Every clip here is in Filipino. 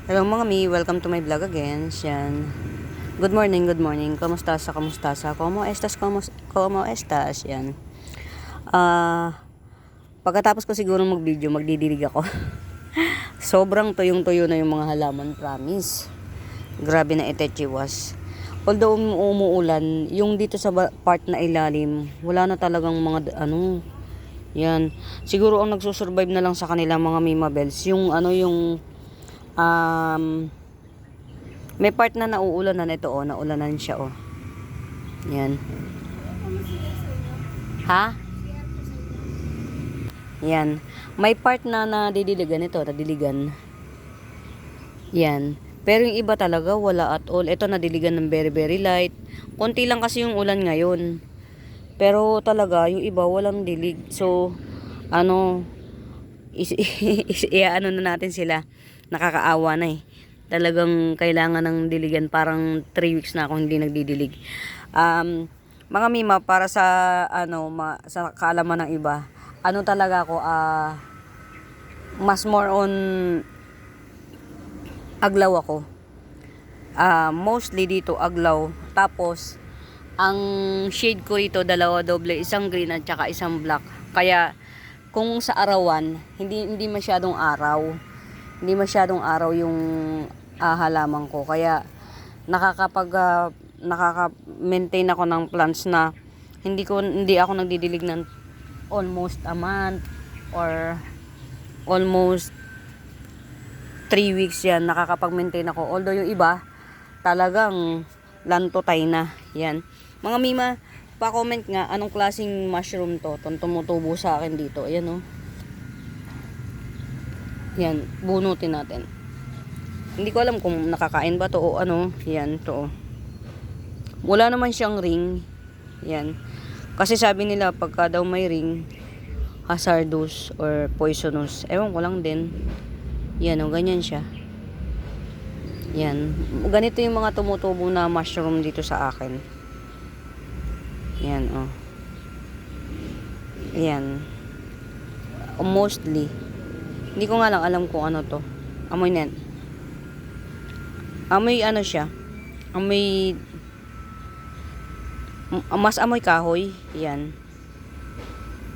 Hello mga mi, welcome to my vlog again. Yan. Good morning, good morning. Kamusta sa? Como estas, como estas? Yan. Pagkatapos ko siguro mag-video, magdidilig ako. Sobrang tuyong-tuyo na yung mga halaman, promise. Grabe na itechiwas. Although umuulan, yung dito sa part na ilalim, wala na talagang mga yan. Siguro ang nagsusurvive na lang sa kanila mga Mima Bells, yung may part na nauulanan ito, naulanan siya, Yan. Ha? Yan. May part na nadidiligan ito, nadiligan. Yan. Pero yung iba talaga wala at all. Ito nadiligan ng very very light. Konti lang kasi yung ulan ngayon. Pero talaga yung iba walang dilig. So ano na natin sila. Nakakaawa na Talagang kailangan ng diligan. Parang 3 weeks na ako hindi nagdidilig. Mga Mima, para sa sa kaalaman ng iba, talaga ako, mas more on aglaw ako. Mostly dito aglaw. Tapos ang shade ko rito dalawa doble, isang green at saka isang black. Kaya kung sa arawan, hindi masyadong araw. Hindi masyadong araw yung halaman ko. Kaya nakaka-maintain ako ng plants na hindi ako nagdidilig ng almost a month or almost 3 weeks yan. Nakakapag-maintain ako. Although yung iba talagang lantotay na. Yan. Mga Mima, pa-comment nga anong klaseng mushroom to. Tumutubo sa akin dito. Ayan Yan, bunutin natin. Hindi ko alam kung nakakain ba to o ano. Yan, to. Wala naman siyang ring. Yan. Kasi sabi nila pagka daw may ring, hazardous or poisonous. Ewan ko lang din. Yan, ganyan siya. Yan. Ganito yung mga tumutubo na mushroom dito sa akin. Yan, Yan. Mostly. Hindi ko nga lang alam kung ano to. Amoy net. Amoy siya. Amoy mas amoy kahoy. Yan.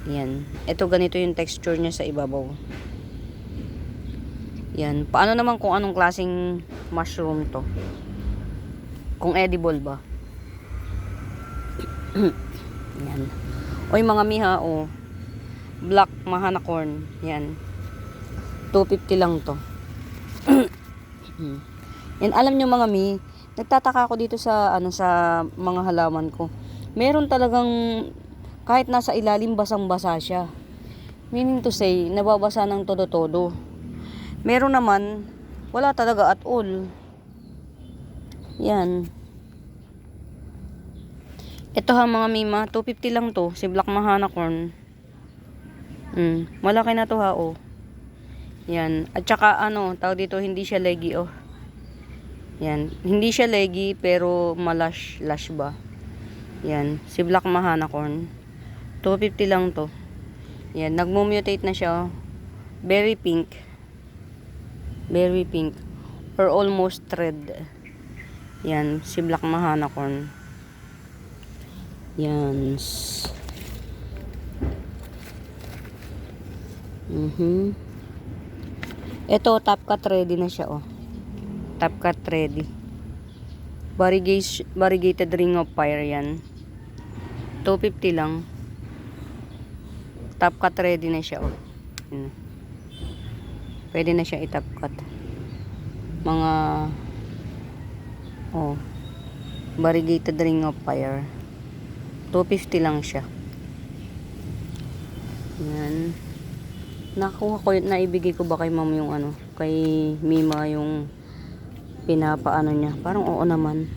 Yan. Ito ganito yung texture niya sa ibabaw. Yan. Paano naman kung anong klaseng mushroom to? Kung edible ba? Yan. Oy mga miha, black mahana corn. Yan. 250 lang to. Yan, alam nyo mga mi, nagtataka ako dito sa sa mga halaman ko. Meron talagang kahit nasa ilalim basang-basa siya. Meaning to say, nababasa ng todo-todo. Meron naman wala talaga at all. Yan. Ito mga Mima, 250 lang to, si Black Mahana Corn. Malaki na to Yan. At saka tawag dito, hindi siya leggy Yan. Hindi siya leggy pero malash ba. Yan. Si Black Mahana Corn. 250 lang to. Yan. Nagmo-mutate na siya. Berry pink. Berry pink. Or almost red. Yan. Si Black Mahana Corn. Yan. Ito, top cut ready na siya, Top cut ready. Variegated ring of fire yan. 250 lang. Top cut ready na siya, Pwede na siya i-top cut. Mga variegated ring of fire. 250 lang siya. Yan. Nakuha ko, naibigay ko ba kay ma'am yung kay Mima yung pinapaano niya. Parang oo naman.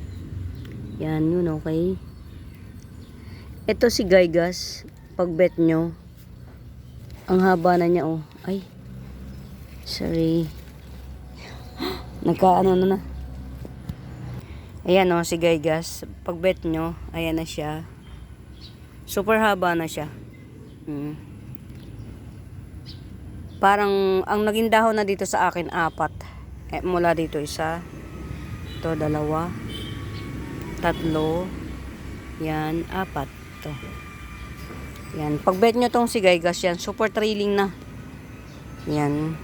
Yan, okay. Ito si Gaigas, pag bet nyo, ang haba na niya, Ay, sorry. Na. Ayan, si Gaigas, pag bet nyo, ayan na siya. Super haba na siya. Parang ang naging dahon na dito sa akin 4. Mula dito isa. Ito, dalawa. Tatlo. Yan, apat. Ito. Yan. Pag bet nyo tong si Gaygas, yan. Super trailing na. Yan.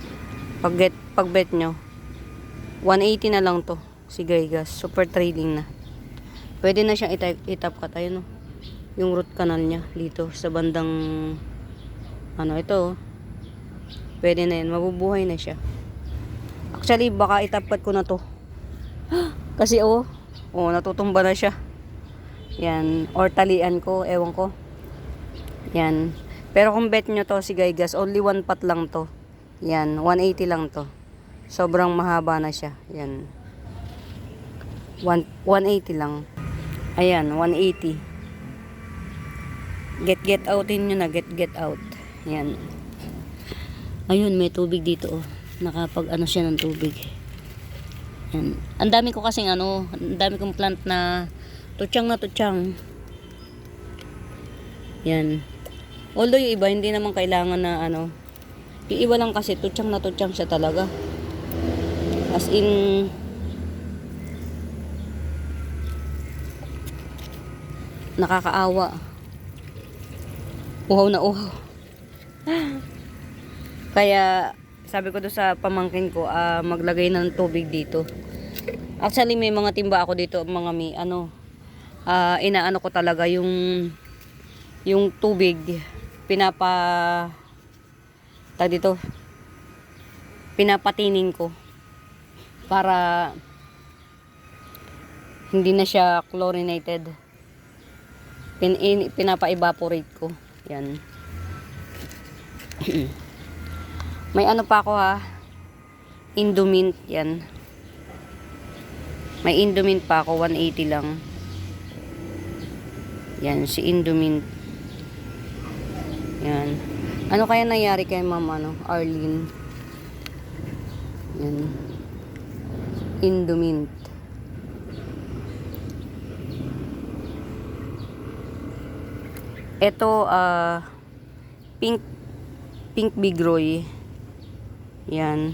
Pag bet nyo. 180 na lang to. Si Gaygas. Super trailing na. Pwede na siyang itap cut. Ayun, oh. Yung root canal niya. Dito. Sa bandang ano, ito, oh. Pwede na yan. Mabubuhay na siya. Actually, baka itap cut ko na to. Kasi, natutumba na siya. Yan. Or talian ko. Ewan ko. Yan. Pero kung bet nyo to si Gaygas, only 1 pot lang to. Yan. 180 lang to. Sobrang mahaba na siya. Yan. 180 lang. Ayan. 180. Get outin nyo na. Get out. Yan. Ayun. May tubig dito. Nakapag ano siya ng tubig. Yan. Ang dami ko kasing ang dami kong plant na tutsang na tutsang. Yan. Although yung iba, hindi naman kailangan na yung iba lang kasi, tutsang na tutsang siya talaga. As in, nakakaawa. Uhaw na uhaw. Kaya, sabi ko doon sa pamangkin ko, maglagay ng tubig dito. Actually, may mga timba ako dito, mga inaano ko talaga yung tubig, pinapatinin ko para hindi na siya chlorinated. Pinapa-evaporate ko. Yan. May ano pa ako Indomint. Yan. May Indomint pa ako. 180 lang. Yan. Si Indomint. Yan. Ano kaya nangyari kay Ma'am Arlene? Yan. Indomint. Ito, pink bigroy. Yan.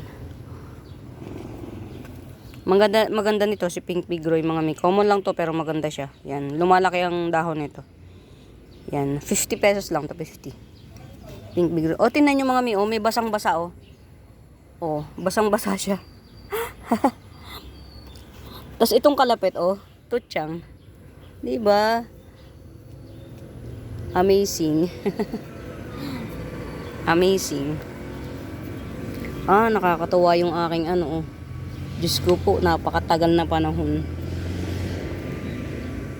Maganda nito si pink bigroy, mga may. Common lang to pero maganda siya. Yan. Lumalaki ang dahon nito. Yan. 50 pesos lang to, 50. Pink bigroy. Tingnan nyo mga mi. May basang-basa, basang-basa siya. Tapos itong kalapit, tutsang. Diba? Amazing. Amazing. Nakakatuwa yung aking Diyos ko po, napakatagal na panahon.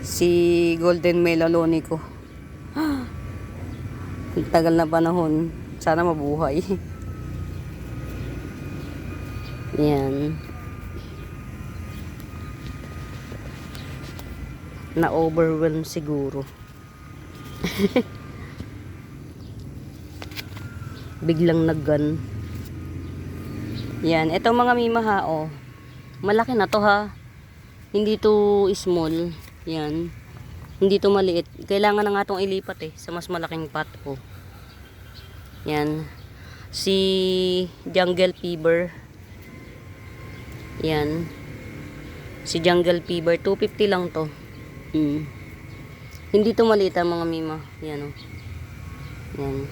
Si Golden Melaloni ko. Tagal na panahon. Sana mabuhay. Yan. Na-overwhelm siguro. Biglang naggan. Yan. Ito mga mimaha, malaki na to Hindi to small. Yan. Hindi to maliit. Kailangan na nga itong ilipat sa mas malaking pot. Yan. Si Jungle Fever. Yan. Si Jungle Fever. 250 lang to. Hindi to maliit mga mima. Yan Yan.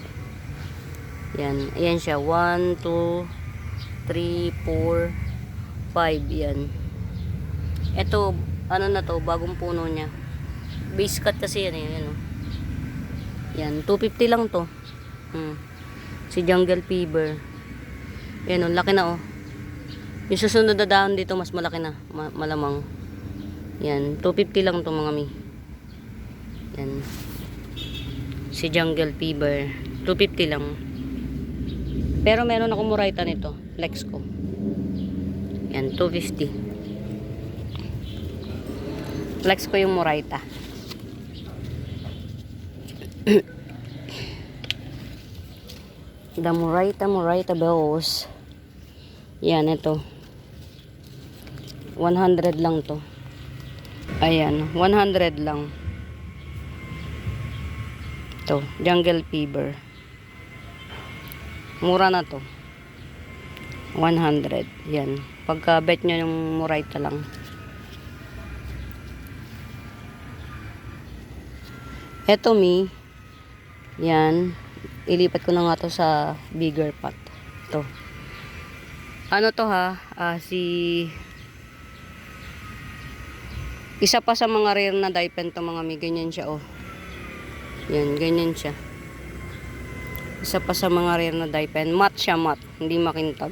Yan. Ayan siya. 1, 2, 3, 4, 5. Yan. Ito, na to, bagong puno niya. Base cut kasi yan Yan, 250 lang to. Si Jungle Fever. Yan laki na Yung susunod na dahon dito, mas malaki na. Malamang. Yan, 250 lang to mga mi. Yan. Si Jungle Fever. 250 lang. Pero meron ako muraita nito. Flex ko. Yan, 250. Flex ko yung muraita. The Muraita Bells. Yan, ito. 100 lang to. Ayan, 100 lang. Ito, Jungle Fever. Mura na to. 100. Yan. Pagka bet nyo yung Murayta lang. Eto mi. Yan. Ilipat ko na nga to sa bigger pot. Ito. Ano to ha? Isa pa sa mga rare na daipen to mga mi. Ganyan siya oh. Yan. Ganyan siya. Isa pa sa mga rare na daipen. Matte siya, matte. Hindi makintab.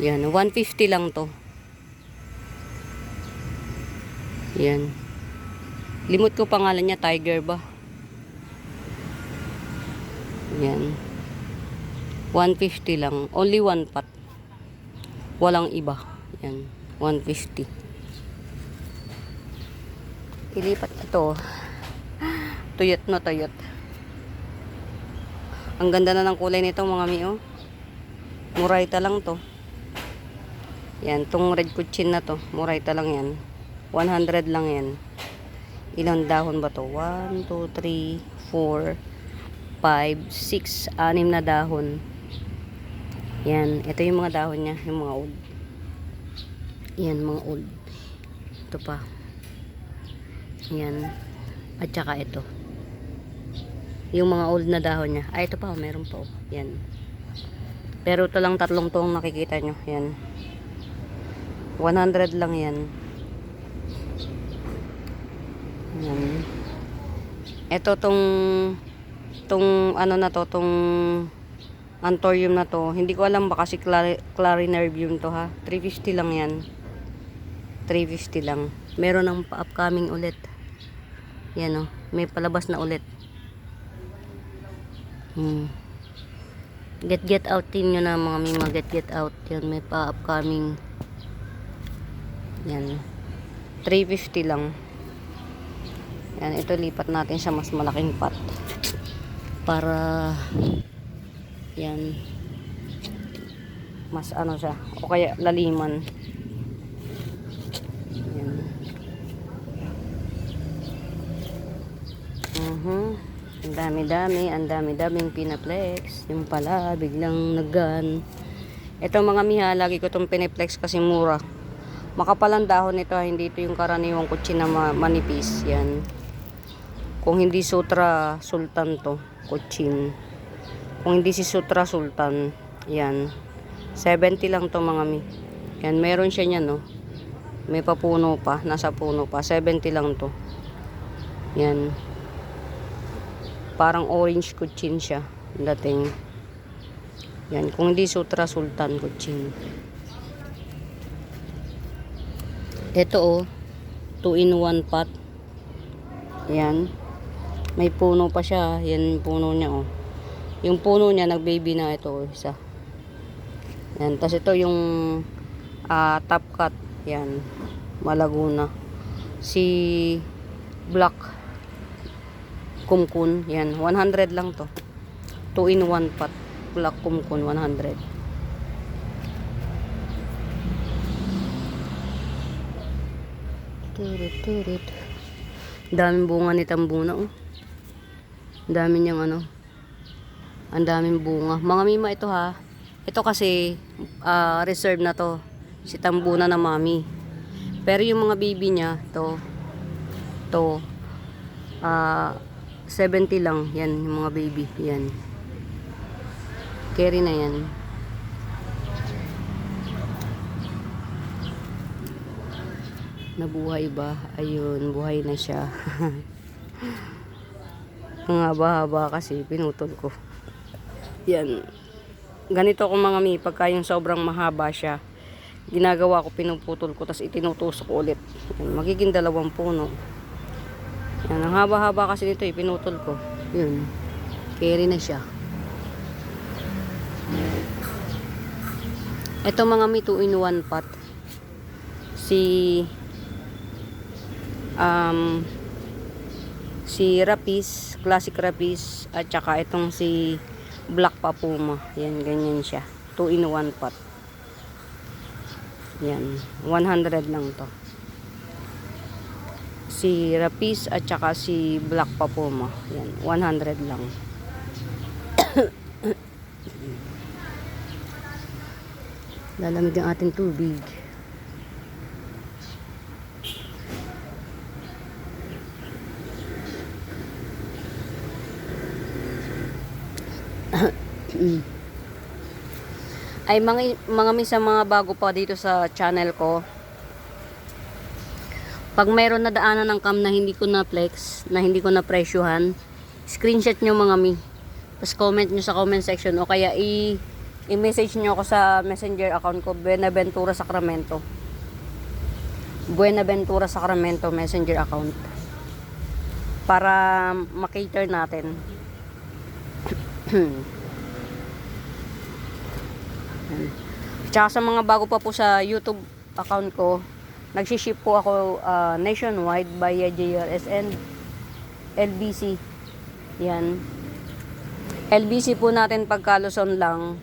Yan. 150 lang to. Yan. Limot ko pangalan niya. Tiger ba? Yan. 150 lang. Only one pot. Walang iba. Yan. 150. Ilipat ito. Tuyot na tuyot. Ang ganda na ng kulay nito mga mi oh. Murayta lang to. Yan. Tong red kuchin na to. Murayta lang yan. 100 lang yan. Ilang dahon ba to? 1, 2, 3, 4, 5, 6, 6 na dahon. Yan, ito yung mga dahon niya, yung mga old. Yan, mga old. Ito pa. Yan. At saka ito. Yung mga old na dahon niya. Ito pa, meron pa. Yan. Pero ito lang tatlong tong nakikita nyo. Yan. 100 lang yan. Yan. Ito tong ano na to, tong anthurium na to, hindi ko alam ba kasi clarinervium to ha. 350 lang yan. 350 lang. Meron ng pa-upcoming ulit. Yan oh, may palabas na ulit. Get out din nyo na mga may get out. Yan, may pa-upcoming. Yan. 350 lang. Yan, ito lipat natin sa mas malaking pot. Para yan mas ano siya o kaya laliman. Yan. Ang dami-daming pinaplex. Yung pala biglang naggan. Ito mga miha, lagi ko itong pinaplex kasi mura. Makapalang dahon nito, hindi ito yung karaniwang kutsin na manipis. Yan. Kung hindi Sutra Sultan to, kutsin. Kung hindi si Sutra Sultan, yan. 70 lang to mga mi. Yan, meron siya niyan, no. May papuno pa, nasa puno pa. 70 lang to. Yan. Parang orange kutsin siya. Dating. Yan, kung hindi Sutra Sultan kutsin. Ito oh, 2-in-1 pot. Yan. May puno pa siya. Yan yung puno niya oh. Yung puno niya nag-baby na ito oh, isa. Yan, tapos ito yung top cut. Yan. Malaguna. Si Black Kumkun. Yan, 100 lang to. 2-in-1 pot. Black Kumkun 100. Turut. Daming bunga ni Tambuna oh. Dami niyang ano. Ang daming bunga. Mga mima ito ha. Ito kasi reserve na to. Si Tambuna na mami. Pero yung mga baby niya to 70 lang. Yan yung mga baby. Yan. Carry na yan. Nabuhay ba? Ayun, buhay na siya. Ang haba-haba kasi pinutol ko. Yan. Ganito ko mga mi, pagka yung sobrang mahaba siya, ginagawa ko, pinuputol ko, tapos itinutusok ko ulit. Yan, magiging 2 puno. Yan, ang haba-haba kasi nito, pinutol ko. Yun. Carry na siya. Ito mga mi, 2-in-1 pot. Si Rapis, Classic Rapis, at saka itong si Black Papuma. Yan, ganyan siya. 2-in-1 pot. Yan, 100 lang to. Si Rapis at saka si Black Papuma. Yan, 100 lang. Lalamig ang ating tubig. Ay mga misa, mga bago pa dito sa channel ko. Pag mayroon na daanan ng cam na hindi ko na flex, na hindi ko na presyuhan, screenshot nyo mga mi. Tapos comment nyo sa comment section o kaya i-message nyo ako sa messenger account ko, Buenaventura Sacramento. Buenaventura Sacramento messenger account. Para makater natin. Tsaka sa mga bago pa po sa YouTube account ko, nagsiship po ako nationwide via JRS and LBC. Yan. LBC po natin pagka Luzon lang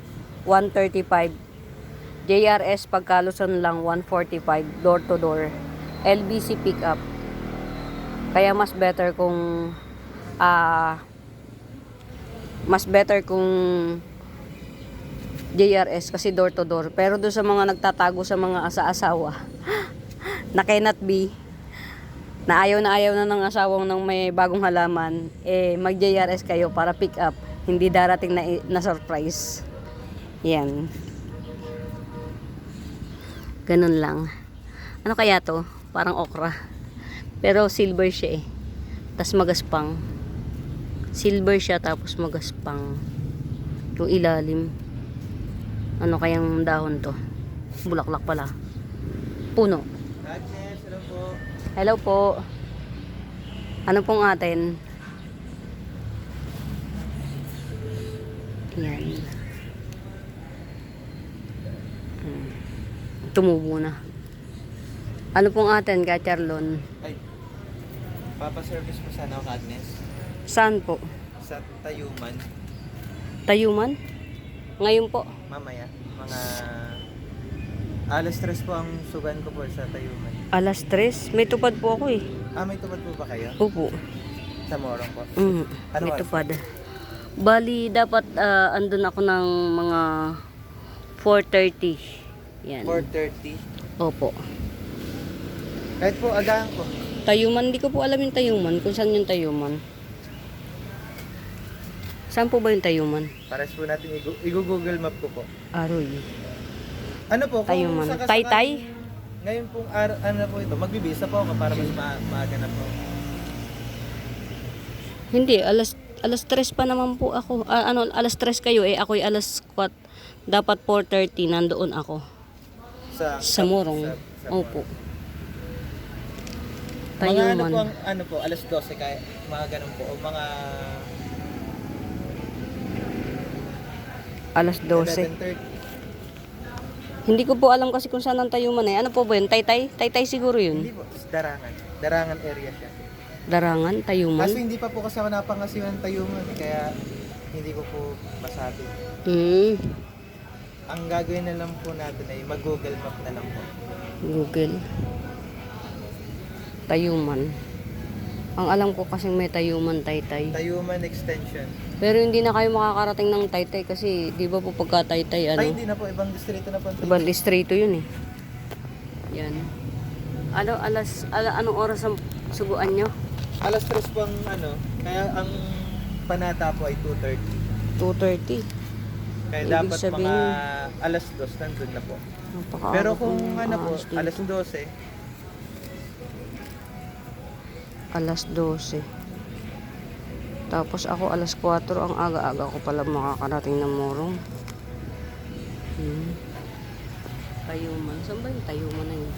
135. JRS pagka Luzon lang 145 door to door. LBC pick up. Kaya mas better kung JRS kasi door to door. Pero doon sa mga nagtatago sa mga asa-asawa na cannot be, na ayaw na ng asawang ng may bagong halaman, mag JRS kayo para pick up, hindi darating na surprise. Yan, ganun lang. Ano kaya to? Parang okra, pero silver siya tas magaspang. Silver siya tapos magaspang yung ilalim. Ano kayang dahon to? Bulaklak pala. Puno. Agnes, hello po. Hello po. Ano pong atin? Yan. Tumubo na. Ano pong atin, Kacharlon? Ay, papaservice po sana ako, Agnes. Saan po? Sa Tayuman. Tayuman? Ngayon po. Mamaya, mga alas 3 po ang sugan ko po sa Tayuman. Alas 3? May tupad po ako eh. May tupad po ba kayo? Opo. Sa Morong po? Ano May oras? tupad. Bali, dapat andun ako ng mga 4:30. Yan. 4:30. Opo. Kahit po agahan ko. Tayuman, hindi ko po alam yung Tayuman. Kung saan yung Tayuman. Saan po ba yung Tayuman? Pares po natin i-google map ko po. Aroy. Ano po? Kung Tayuman. sakasakali- Taytay? Ngayon pong ano po ito, magbibisa po ako para mas maaga na po. Hindi, alas 3 pa naman po ako. Alas 3 kayo ako'y alas 4. Dapat 4:30 nandoon ako. Sa Morong. Opo. Mga ano Tayuman. po ang alas 12 kaya mga ganun po o mga Alas 12. 11:30. Hindi ko po alam kasi kung saan ang Tayuman eh. Ano po ba yun? Taytay? Taytay siguro Hindi yun. po, Darangan. Darangan area siya. Darangan, Tayuman. Kaso hindi pa po kasi napangasiwan ng Tayuman kaya hindi ko po masabi. Ang gagawin na lang po natin ay mag-Google Map na lang po. Google. Tayuman. Ang alam ko kasi may Tayuman, Taytay. Tayuman Extension. Pero hindi na kayo makakarating ng Taytay kasi di ba po pagka Taytay Ay, hindi na po. Ibang distrito na po. Ibang distrito yun eh. Yan. Anong oras ang suguan nyo? Alas 3 po ang kaya ang panata po ay 2:30. 2:30. Kaya Ibig dapat sabihin, mga alas 2 nandun na po. Napaka- Pero kung po, dito. alas 12, Alas 12. Tapos ako alas 4, ang aga-aga ko pala makakarating ng Morong. Tayuman. Saan ba yung Tayuman na yun?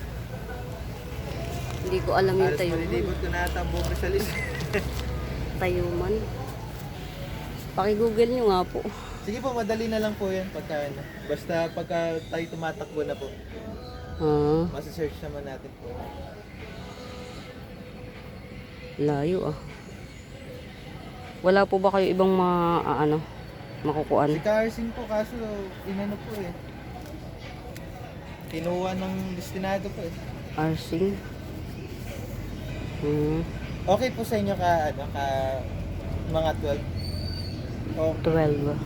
Hindi ko alam yung alas Tayuman. malilibot ko na ata ang buong Rizales. Tayuman. Paki-google nyo nga po. Sige po, madali na lang po yan pagka basta pagka tayo tumatakbo na po. Masa-search naman natin po. Layo ah. Wala po ba kayo ibang makukuan? Si Karsing po kaso inano po kinuha ng destinado po Arsing. Okay po sa inyo ka mga 12 o 12.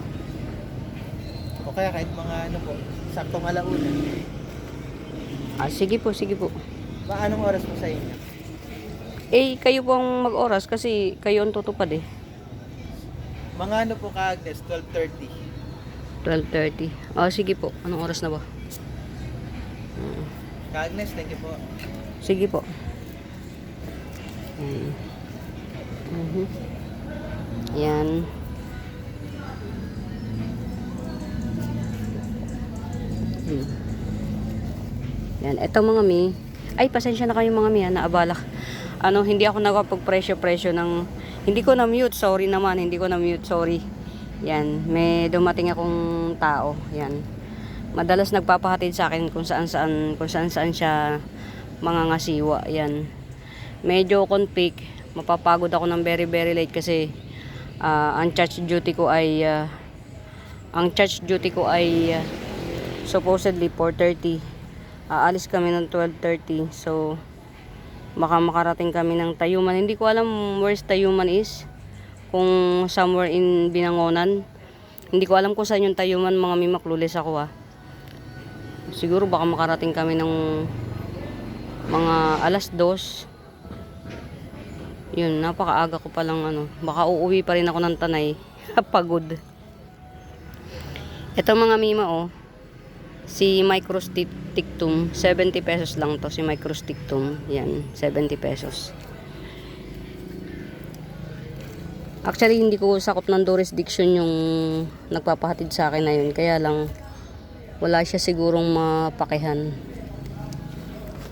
kaya kahit mga saktong alauna. Sige po, sige po. Anong oras po sa inyo? Kayo po ang mag-oras kasi kayo ang tutupad eh. Mga ano po ka-Agnes? 12:30. 12:30. Sige po. Anong oras na ba? Ka-Agnes, thank you po. Sige po. Mhm. Yan. Yan. Ito mga mi. Ay, pasensya na kayo mga mi, naabala. Hindi ako nakapag-presyo ng... Hindi ko na-mute, sorry naman. Hindi ko na-mute, sorry. Yan. May dumating akong tao. Yan. Madalas nagpapahatid sa akin kung saan siya mangangasiwa. Yan. Medyo conflict. Mapapagod ako ng very very late kasi ang charge duty ko ay supposedly 4:30. Aalis kami ng 12:30. So baka makarating kami ng Tayuman. Hindi ko alam where's Tayuman is. Kung somewhere in Binangonan. Hindi ko alam kung saan yung Tayuman, mga mimaklulis ako Siguro baka makarating kami ng mga 2:00. Yun, napakaaga ko palang baka uuwi pa rin ako ng Tanay. Pagod. Ito mga mima si Microstictum, 70 pesos lang to si Microstictum. Yan, 70 pesos. Actually, hindi ko sakop ng jurisdiction yung nagpapahatid sa akin na yun. Kaya lang, wala siya sigurong mapakihan.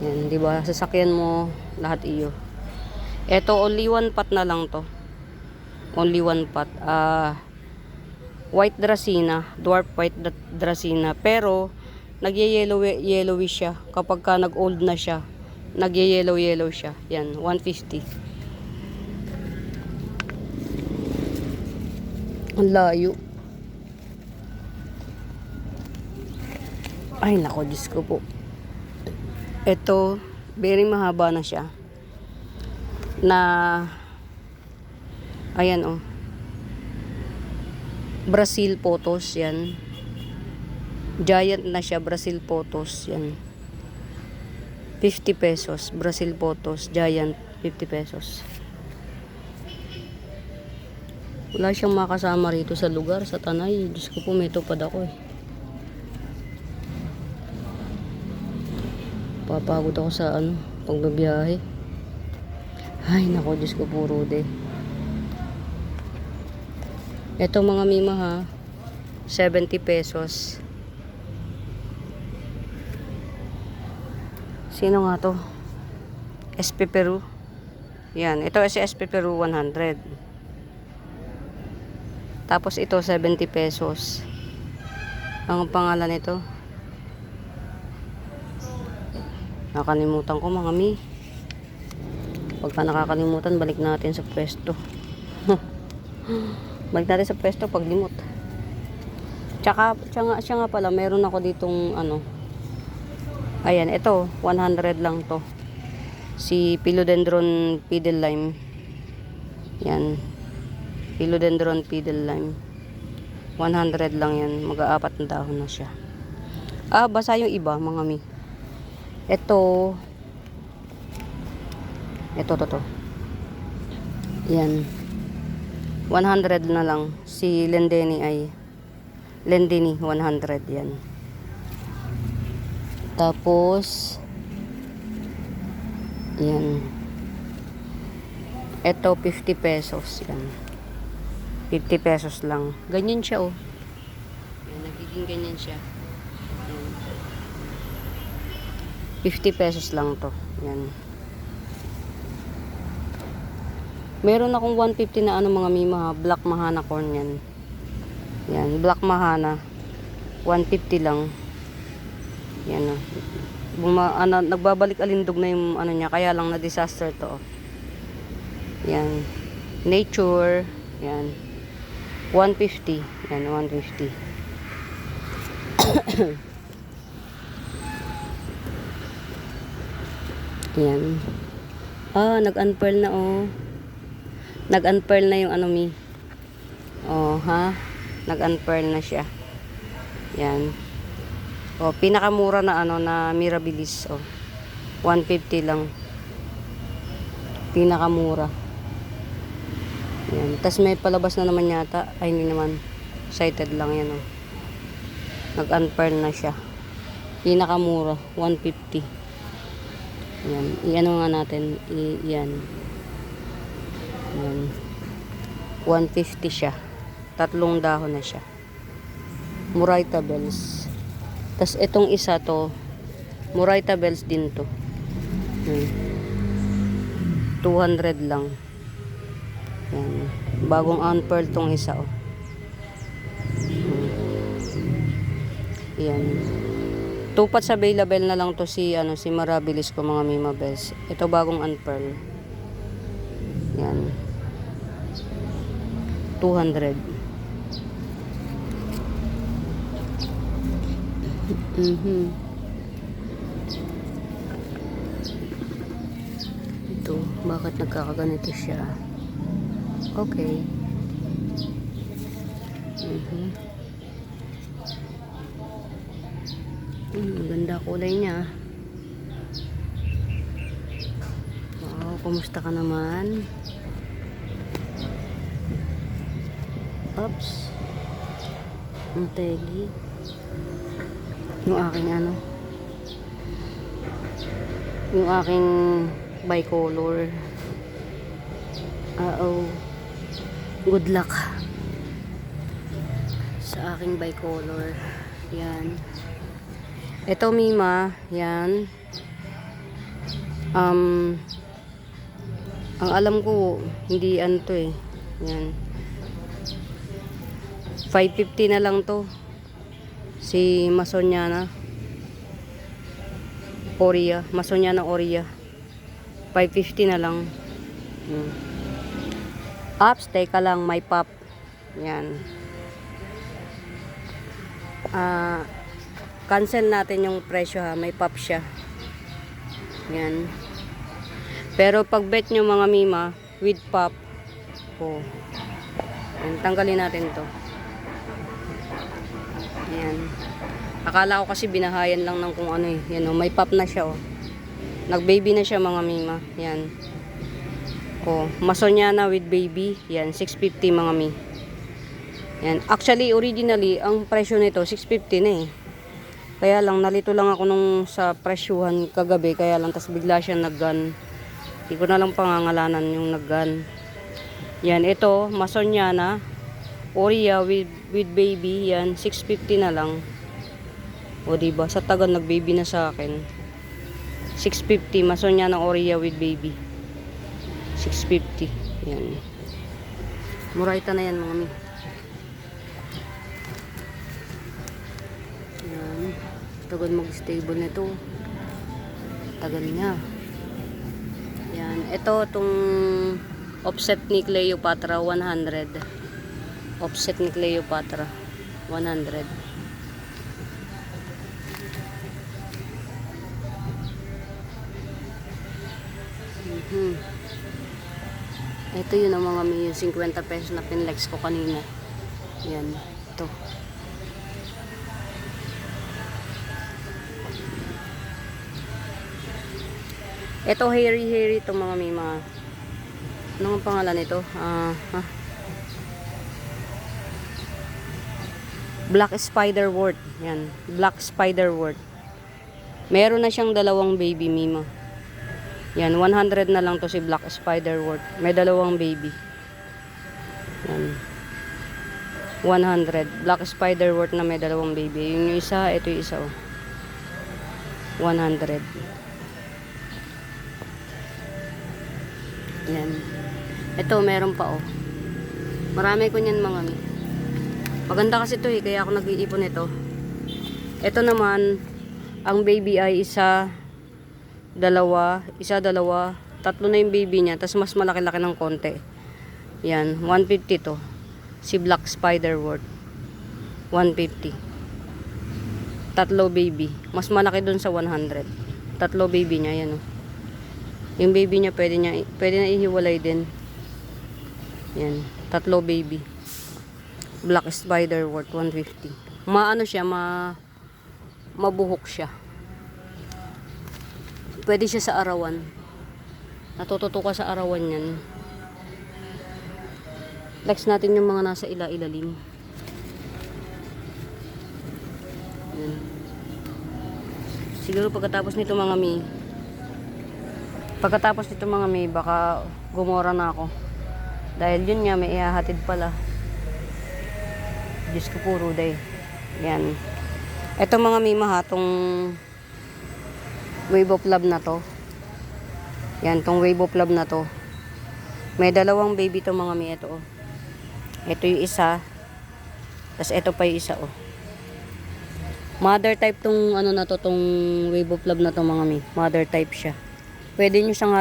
Yan, di ba? Sasakyan mo lahat iyo. Ito, only one pot na lang to. Only one pot. White Dracena, dwarf white Dracena. Pero, nagye-yellowish siya. Kapag ka nag-old na siya, nagye-yellow siya. Yan, 150. Ang layo. Ay, nako, Diyos ko po. Ito, very mahaba na siya. Ayan Brazil photos, yan. Giant na siya, Brazil photos, yan. 50 pesos, Brazil photos, giant, 50 pesos. Wala siyang makasama rito sa lugar, sa Tanay. Diyos ko po, may tupad ako Papagod ako sa pagbabiyahe. Ay, nako, Diyos ko po, Rude. Ito mga mima 70 pesos. Sino nga to? SP Peru. Yan, ito si SP Peru 100. Tapos ito 70 pesos. Ang pangalan nito? Nakalimutan ko mga mi. Pagka nakakalimutan, balik natin sa pwesto. Balik natin sa pwesto pag limot. Tsaka siya nga pala, meron ako ditong ayan, ito 100 lang to. Si Philodendron Pedal-Lime. Yan. Philodendron Pedal-Lime. 100 lang yan. Mag-aapat na dahon na siya. Basa yung iba mga mi. Ito to. Yan. 100 na lang. Si Lendeni 100 yan. Tapos yan. Ito 50 pesos yan. 50 pesos lang. Ganyan siya Yan, nagiging ganyan siya. Yan. 50 pesos lang to. Yan. Meron akong 150 na mga mima Black Mahana corn yan. Yan, Black Mahana. 150 lang. Yan nagbabalik alindog na yung niya, kaya lang na disaster to. Yan. Nature. Yan. 150. Yan, 150. Yan. Nag-unpearl na Nag-unpearl na yung mi. Nag-unpearl na siya. Yan. Oh, pinakamura na ano na Mirabilis. Oh. 150 lang. Pinakamura. Yan. Tapos may palabas na naman yata. Ay, hindi naman. Sighted lang yan. Oh. Nag-unpearl na siya. Pinakamura. 150. Yan. I-ano nga natin. Yan. Yan. 150 siya. 3 dahon na siya. Murayta bells. Tapos itong isa to, Murayta bells din to. 200 lang. Yan. Bagong unpearl tong isa, oh. Yan. 2 pots available na lang to si si Mirabilis ko, mga Mima Bells. Ito bagong unpearl. Yan. 200. Ito, bakit nagkakaganito siya? Okay. Maganda kulay niya. Wow, kumusta ka naman? Oops. Ang tegi. Yung aking yung aking bicolor. Good luck sa aking bicolor. Yan. Ito, Mima, yan. Ang alam ko, hindi to eh. Yan. 550 na lang to. Si Masoniana Oria. Masoniana Oria. 550 na lang. Ups, teka lang, may pop. Yan. Cancel natin yung presyo ha. May pop siya. Yan. Pero pag bet nyo mga Mima, with pop, yan, tanggalin natin to. Yan. Akala ko kasi binahayan lang ng kung ano eh. Yan, may pop na siya oh. Nag-baby na siya mga Mima. Yan. Masoniana with baby. Yan, 650 mga Mi. Yan. Actually, originally, ang presyo nito, 650 na eh. Kaya lang, nalito lang ako nung sa presyuhan kagabi. Kaya lang, tas bigla siya nag-gun. Hindi ko na lang pangangalanan yung nag-gun. Yan, ito, Masoniana Oria with baby. Yan, 650 na lang. O diba, sa tagal nag-baby na sa akin. 650, Masoniana Oria with baby. 650. Yan. Murayta na yan mga Mi. Yan. Tagal mag-stable nito. Tagal niya. Yan. Ito, itong offset ni Cleopatra 100. Offset ni Cleopatra 100. Ito yun ang mga may 50 pesos na pinlex ko kanina. Yan. Ito. Ito hairy itong mga may mga ano ang pangalan nito? Black Spiderwort. Yan. Black Spiderwort. Meron na siyang 2 baby Mima. Yan, 100 na lang to si Black Spiderwort. May 2 baby. Yan. 100. Black Spiderwort na may 2 baby. Yung isa, ito yung isa oh. 100. Yan. Ito, meron pa oh. Marami ko niyan mga Mi. Maganda kasi ito eh, kaya ako nag-iipon ito. Ito naman, ang baby ay isa, 2, 3 na yung baby niya, tapos mas malaki-laki ng konti. Yan, 150 to. Si Black Spiderwort. 150. 3 baby. Mas malaki dun sa 100. 3 baby niya, yan oh. Yung baby niya, pwede na ihiwalay din. Yan, 3 baby. Black Spiderwort, 150. Maano siya, mabuhok siya. Pwede siya sa arawan. Natututo ka sa arawan yan. Flex natin yung mga nasa ilalim. Yan. Siguro pagkatapos nito mga mi, baka gumora na ako. Dahil yun nga, may ihahatid pala. Diyos ko puro day. Yan. Ito mga mima ha, tong Wave of Love na to. Yan, tong Wave of Love na to. May dalawang baby to mga mi. Ito oh. Ito yung isa. Tapos ito pa yung isa oh. Mother type tong ano na to, tong Wave of Love na to mga mi. Mother type siya. Pwede nyo siyang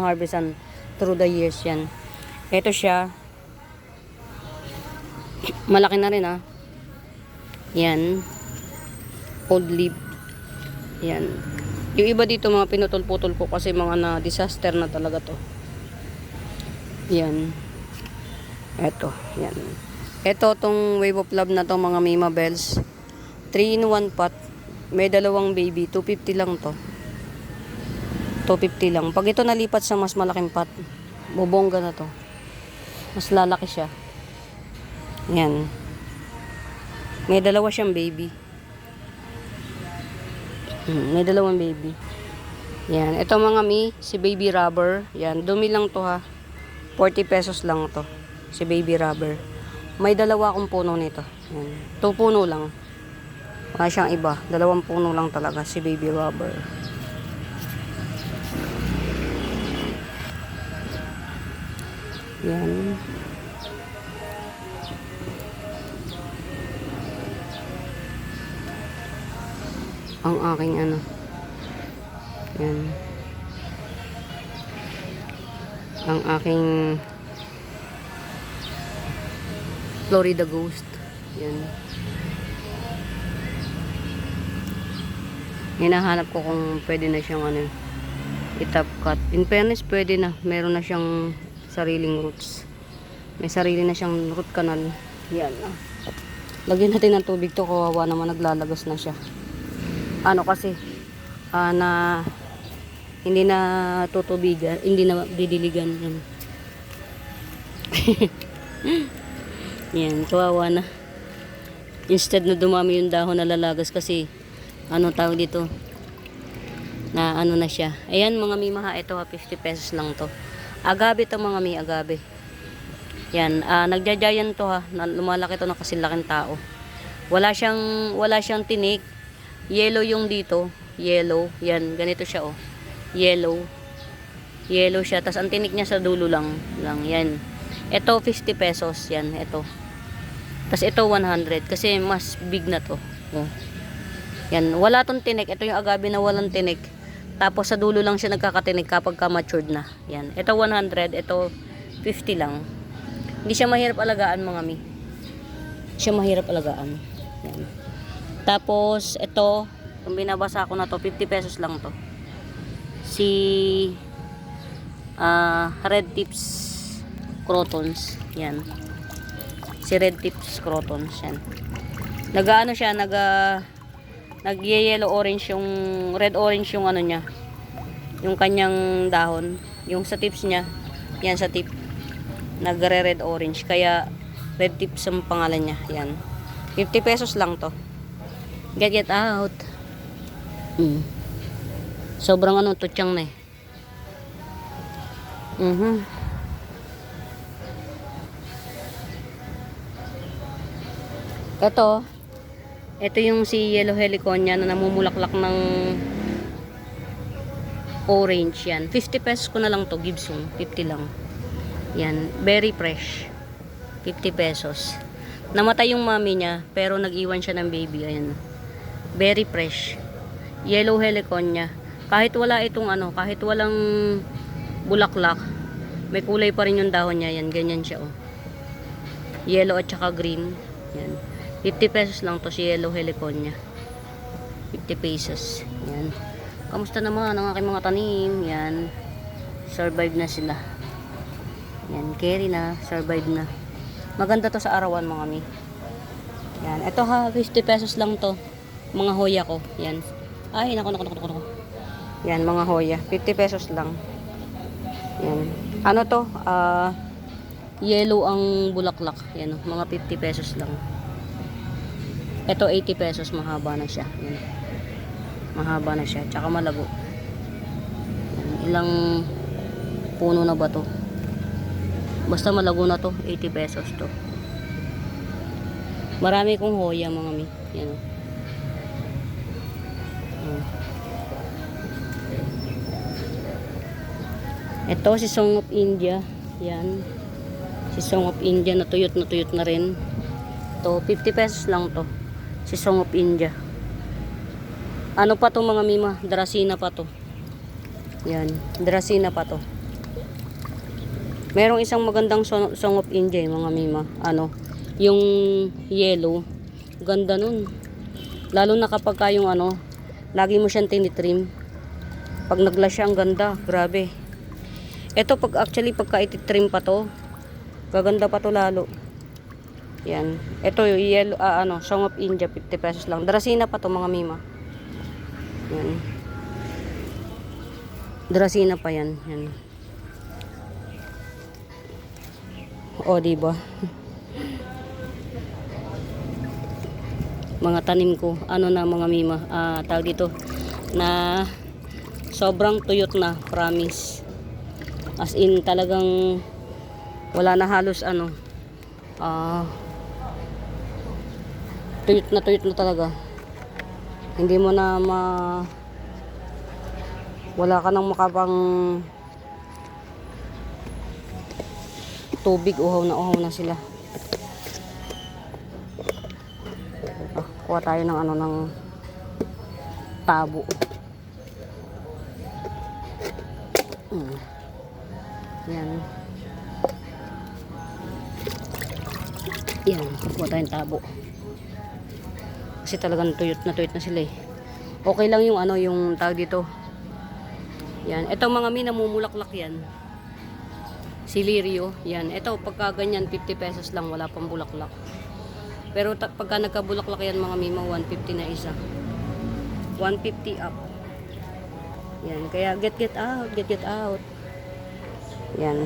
harvestan through the years yan. Ito siya. Malaki na rin ah. Yan. Old leaf. Yan. Yung iba dito mga pinutol-putol ko kasi mga na disaster na talaga to. Yan. Eto. Yan. Ito tong Wave of Love na to mga Mima Bells. 3-in-1 pot. May dalawang baby. 250 lang to. 250 lang. Pag ito nalipat sa mas malaking pot, bubongga na to. Mas lalaki siya. Yan. May dalawa siyang baby. May dalawang baby. Yan. Ito mga mi, si Baby Rubber. Yan. Dumi lang to ha. 40 pesos lang to. Si Baby Rubber. May dalawa akong puno nito. Yan. 2 puno lang. Wala siyang iba. 2 puno lang talaga si Baby Rubber. Yan. Ang aking ano. Yan. Ang aking Florida Ghost. Yan. Hinahanap ko kung pwede na siyang ano, i-top cut. In fairness, pwede na. Meron na siyang sariling roots. May sarili na siyang root canal. Yan. Lagyan natin ng tubig to. Kawawa naman, naglalagas na siya. Ano kasi na hindi na tutubigan, hindi na didiligan yan. Yan, kawawa na. Instead na dumami yung dahon na lalagas kasi ano tawag dito, na ano na siya. Ayan mga mimaha, ito ha, 50 pesos lang to. Agave to mga mi, agave. Yan, nagjajayan to ha, lumalaki to na kasi laking tao. Wala siyang tinik. Yellow yung dito. Yellow. Yan. Ganito siya oh. Yellow. Yellow siya. Tapos ang tinik niya sa dulo lang. Yan. Ito 50 pesos. Yan. Ito. Tapos ito 100. Kasi mas big na to. Oh. Yan. Wala tong tinik. Ito yung agave na walang tinik. Tapos sa dulo lang siya nagkakatinik kapag ka-matured na. Yan. Ito 100. Ito 50 lang. Hindi siya mahirap alagaan mga mi. Siya mahirap alagaan. Yan. Tapos, ito, kung binabasa ko na to, 50 pesos lang to. Si Red Tips Crotons. Yan. Si Red Tips Crotons. Yan. Nag-ano siya, nag-yellow orange yung, red orange yung ano niya. Yung kanyang dahon. Yung sa tips niya. Yan sa tip. Nagre-red orange. Kaya, Red Tips ang pangalan niya. Yan. 50 pesos lang to. Get out. Sobrang ano, tutyang na eh. Ito yung si Yellow Heliconia na namumulaklak ng orange yan. 50 pesos ko na lang to, Gibson. 50 lang. Yan, very fresh. 50 pesos. Namatay yung mami niya, pero nag-iwan siya ng baby. Ayan. Very fresh. Yellow Heliconia. Kahit wala itong ano, kahit walang bulaklak, may kulay pa rin yung dahon niya. Yan, ganyan siya oh. Yellow at saka green. Yan. 50 pesos lang to si Yellow Heliconia. 50 pesos. Yan. Kamusta naman ang aking mga tanim? Yan. Survive na sila. Yan, carry na, survive na. Maganda to sa arawan mga mi. Yan, ito ha, 50 pesos lang to. mga hoya ko. Yan. Ay, nako. Yan, mga hoya. 50 pesos lang. Yan. Ano to? Yellow ang bulaklak. Yan, mga 50 pesos lang. Ito 80 pesos, mahaba na siya. Yan. Mahaba na siya, tsaka malago. Yan. Ilang puno na ba to? Basta malago na to, 80 pesos to. Marami kong hoya mga mi. Yan. Ito si Song of India. Yan. Si Song of India na tuyot na rin. To 50 pesos lang to. Si Song of India. Ano pa to mga mima? Dracena pa to. Yan. Dracena pa to. Merong isang magandang Song of India mga mima. Ano? Yung yellow. Ganda nun. Lalo na kapag yung ano, lagi mo siyang tinitrim. Pag naglash siya, ang ganda. Grabe. Ito pagka ititrim pa to, gaganda pa to lalo. Yan. Ito yung yellow, Song of India, 50 pesos lang. Dracena pa to mga mima. Yan. Dracena pa yan. Yan. O, diba? Mga tanim ko, ano na mga mima, tawag dito, na sobrang tuyot na, promise. As in talagang wala na halos tuyot na talaga. Hindi mo na wala ka nang makabang tubig, uhaw na sila. Kuha tayo ng ng tabo. Yan. Yan, kuha tayong tabo. Kasi talagang tuyot na sila eh. Okay lang yung yung tawag dito. Yan, etong mga namumulaklak yan. Si Lirio, yan. Ito pagka ganyan 50 pesos lang, wala pang bulaklak. Pero pagka nagkabulaklak yan mga mima, 150 na isa. 150 up. Yan, kaya get out. Yan.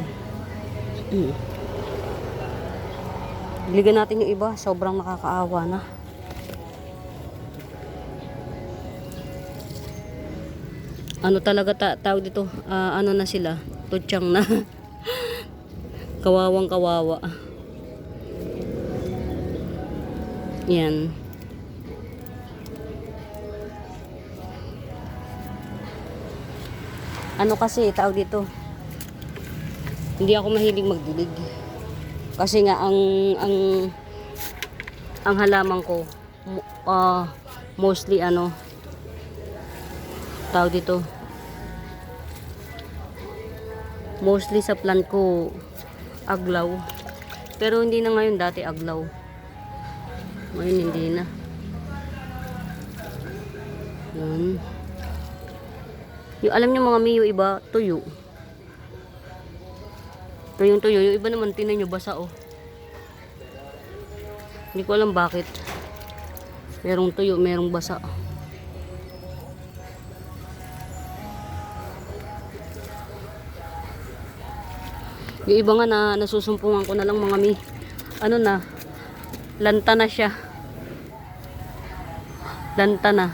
Biligan natin yung iba, sobrang nakakaawa na. Ano talaga tawag dito? Ano na sila? Tutsang na. Kawawang kawawa. Yan. Ano kasi tawag dito? Hindi ako mahilig magdilig. Kasi nga ang halaman ko mostly tawag dito. Mostly sa plant ko aglaw. Pero hindi na ngayon, dati aglaw. Ngayon hindi na. Yan. Yung alam niyo mga miyo, iba tuyo. Tuyong tuyo, yung iba naman tinan nyo basa oh. Hindi ko alam bakit. Merong tuyo, merong basa. Yung iba nga na nasusumpungan ko na lang mga mi. Lanta na siya. Lanta na.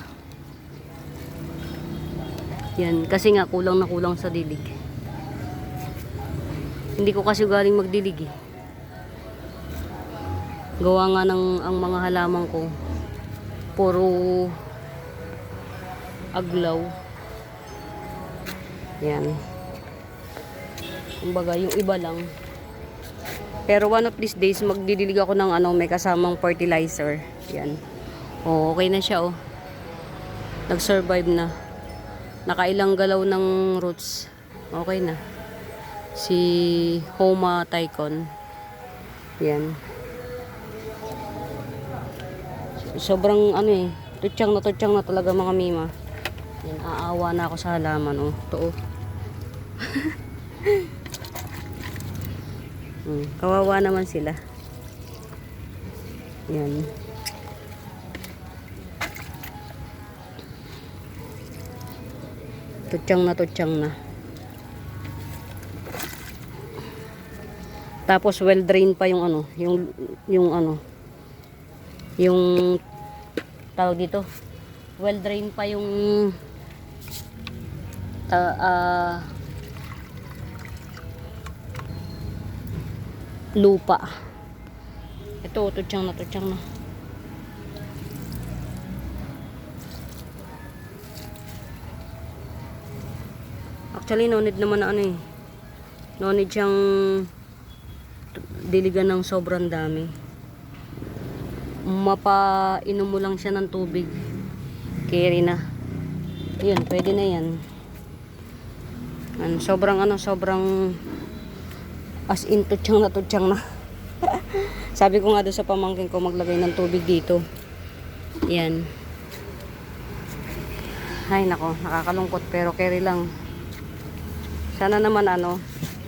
Yan, kasi nga kulang na kulang sa dilig. Hindi ko kasi galing magdilig eh. Gawa nga ang mga halaman ko puro aglaw. Yan. Kumbaga yung iba lang. Pero one of these days magdidilig ako ng may kasamang fertilizer. Yan. Oh, okay na siya oh. Nag-survive na. Nakailang galaw ng roots. Okay na. Si Homa Tycoon. Yan. Sobrang tutsang na talaga mga mima. Yan, aawa na ako sa halaman oh. Ito oh. Kawawa naman sila. Yan. Tutyang na. Tapos well drained pa yung ano, yung tawag dito. Well drained pa yung lupa. Ito, tutyang na. Actually, no need naman na ano eh. No need siyang diligan ng sobrang dami. Mapainom mo lang siya ng tubig. Carry na. Yun, pwede na yan. Sobrang as in tutyang na. Sabi ko nga doon sa pamangkin ko maglagay ng tubig dito. Yan. Ay nako, nakakalungkot pero carry lang. Sana naman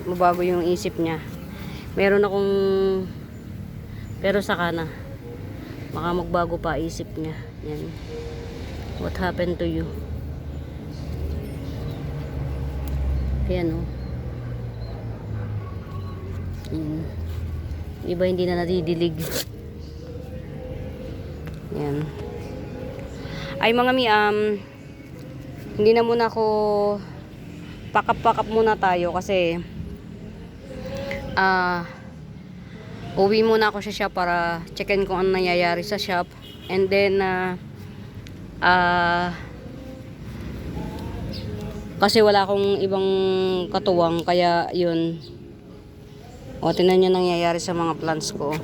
mabago yung isip niya. Meron akong pero saka na. Baka magbago pa isip niya. Yan. What happened to you? Ayan o. Iba hindi na nadidilig. Yan. Ay mga hindi na muna ako pakap muna tayo kasi uwi muna ako sa shop para checkin kung ano nangyayari sa shop, and then kasi wala akong ibang katuwang kaya yun. O tingnan nyo nangyayari sa mga plants ko.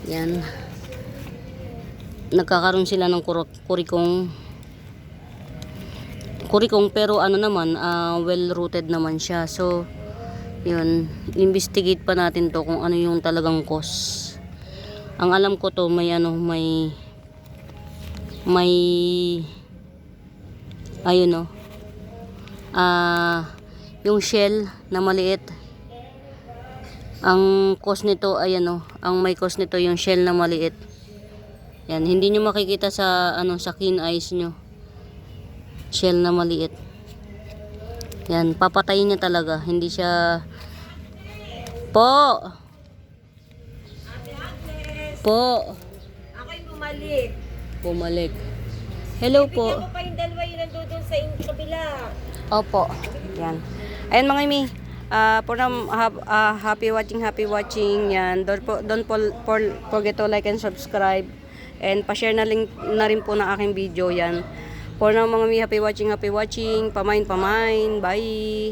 Yan, nagkakaroon sila ng kurikong pero naman well rooted naman siya. So yun, investigate pa natin to kung ano yung talagang cause. Ang alam ko to may ayun yung shell na maliit. Ang cause nito ang may cause nito yung shell na maliit. Yan, hindi nyo makikita sa sa keen eyes nyo. Shell na maliit. Yan, papatayin niya talaga. Hindi siya po. Ako'y Bumalik. Hello po. Bigyan ko pa yung dalawa yun nandun sa kabila. Opo. Yan. Ayan mga imi. For now, happy watching. Yan. Don't forget to like and subscribe. And pa-share na rin po ng aking video yan. For now mga mi, happy watching. Pamain. Bye.